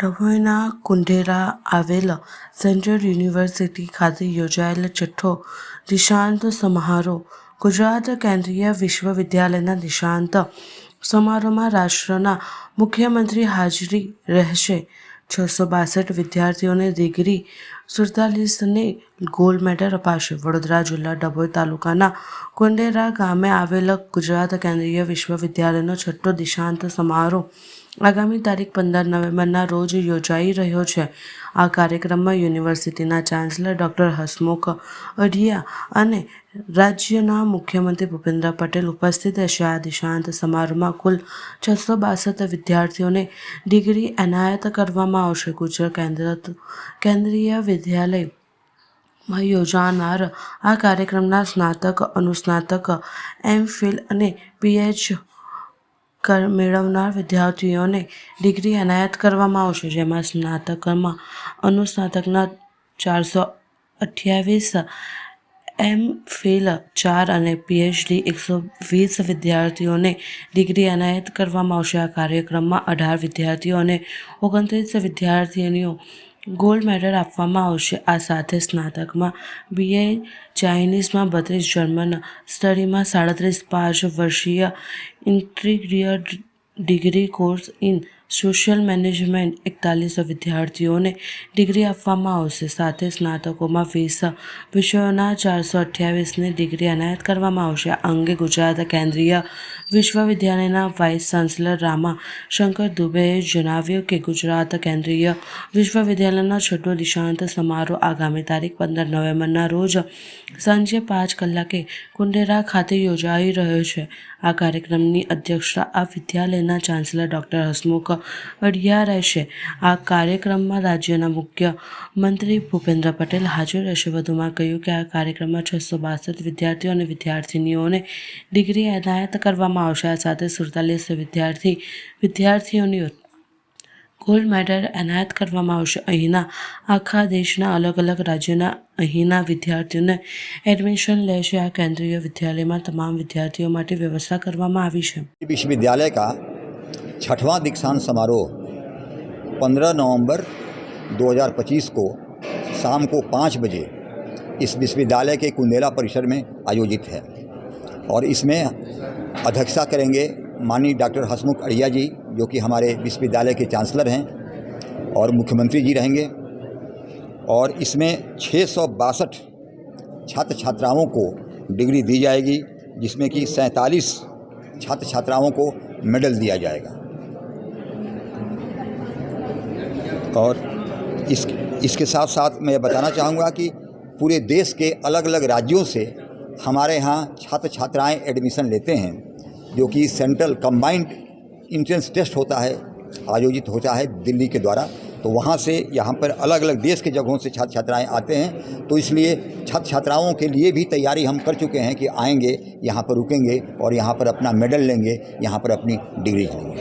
ડભોઈના કુંઢેરા આવેલ central university ખાતે યોજાયેલ છઠ્ઠો દીક્ષાંત સમારોહ ગુજરાત કેન્દ્રીય વિશ્વવિદ્યાલયના દીક્ષાંત સમારોહમાં રાષ્ટ્રના મુખ્યમંત્રી હાજરી રહેશે. 662 વિદ્યાર્થીઓને ડિગ્રી, 47ને ગોલ્ડ મેડલ અપાશે. વડોદરા જિલ્લા ડભોઈ તાલુકાના કુંઢેરા ગામે આવેલ ગુજરાત કેન્દ્રીય વિશ્વવિદ્યાલયનો છઠ્ઠો દીક્ષાંત સમારોહ આગામી તારીખ 15 નવેમ્બરના રોજ યોજાઈ રહ્યો છે. આ કાર્યક્રમમાં યુનિવર્સિટીના ચાન્સલર ડૉક્ટર હસમુખ અઢિયા અને રાજ્યના મુખ્યમંત્રી ભૂપેન્દ્ર પટેલ ઉપસ્થિત રહેશે. આ દીક્ષાંત સમારોહમાં કુલ 662 વિદ્યાર્થીઓને ડિગ્રી એનાયત કરવામાં આવશે. ગુજરાત કેન્દ્રીય વિદ્યાલયમાં યોજાનાર આ કાર્યક્રમના સ્નાતક, અનુસ્નાતક, એમ.ફિલ અને પીએચ મેળવનાર વિદ્યાર્થીઓને ડિગ્રી એનાયત કરવામાં આવશે. જેમાં સ્નાતકમાં અનુસ્નાતકના 428, એમ.ફિલ 4 અને પીએચડી 120 વિદ્યાર્થીઓને ડિગ્રી એનાયત કરવામાં આવશે. આ કાર્યક્રમમાં 18 વિદ્યાર્થીઓ અને 29 વિદ્યાર્થીનીઓ ગોલ્ડ મેડલ આપવામાં આવશે. આ સાથે સ્નાતકમાં BA ચાઇનીઝમાં 32, જર્મન સ્ટડીમાં 37, 5 વર્ષીય integrated degree course in social management 41 વિદ્યાર્થીઓને ડિગ્રી આપવામાં આવશે. સાથે સ્નાતકોમાં 20 વિષયોના 428ને ડિગ્રી એનાયત કરવામાં આવશે. આ અંગે ગુજરાત કેન્દ્રીય વિશ્વવિદ્યાલયના વાઇસ ચાન્સલર રામા શંકર દુબેએ જણાવ્યું કે ગુજરાત કેન્દ્રીય વિશ્વવિદ્યાલયનો છઠ્ઠો દીક્ષાંત સમારોહ આગામી તારીખ 15 નવેમ્બરના રોજ સાંજે 5 કલાકે કુંઢેરા ખાતે યોજાઈ રહ્યો છે. આ કાર્યક્રમની અધ્યક્ષતા આ વિદ્યાલયના ચાન્સલર ડૉક્ટર હસમુખ અઢિયા રહેશે. આ કાર્યક્રમમાં રાજ્યના મુખ્યમંત્રી ભૂપેન્દ્ર પટેલ હાજર રહેશે. વધુમાં કહ્યું કે આ કાર્યક્રમમાં 662 વિદ્યાર્થીઓ અને વિદ્યાર્થીનીઓને ડિગ્રી એનાયત કરવામાં આવશે. આ સાથે 47 વિદ્યાર્થીઓને ગોલ્ડ મેડલ એનાયત કરવામાં આવશે. અહીંના આખા દેશના અલગ અલગ રાજ્યોના અહીંના વિદ્યાર્થીઓને એડમિશન લેશે. આ કેન્દ્રીય વિદ્યાલયમાં તમામ વિદ્યાર્થીઓ માટે વ્યવસ્થા કરવામાં આવી છે. विश्वविद्यालय का छठवां दीक्षांत समारोह 15 नवंबर 2025 को शाम को 5 बजे इस विश्वविद्यालय के कुंदेला परिसर में आयोजित है और इसमें अध्यक्षता करेंगे माननीय डॉक्टर हसमुख अढ़िया जी, जो कि हमारे विश्वविद्यालय के चांसलर हैं, और मुख्यमंत्री जी रहेंगे. और इसमें 662 छात्र छात्राओं को डिग्री दी जाएगी, जिसमें कि 47 छात्र छात्राओं को मेडल दिया जाएगा. और इसके साथ साथ मैं बताना चाहूँगा कि पूरे देश के अलग अलग राज्यों से हमारे यहाँ छात्र छात्राएं एडमिशन लेते हैं, जो कि सेंट्रल कंबाइंड इंट्रेंस टेस्ट होता है, आयोजित होता है दिल्ली के द्वारा. तो वहाँ से यहाँ पर अलग अलग देश के जगहों से छात्र छात्राएँ आते हैं. तो इसलिए छात्र छात्राओं के लिए भी तैयारी हम कर चुके हैं कि आएंगे, यहाँ पर रुकेंगे और यहाँ पर अपना मेडल लेंगे, यहाँ पर अपनी डिग्री लेंगे.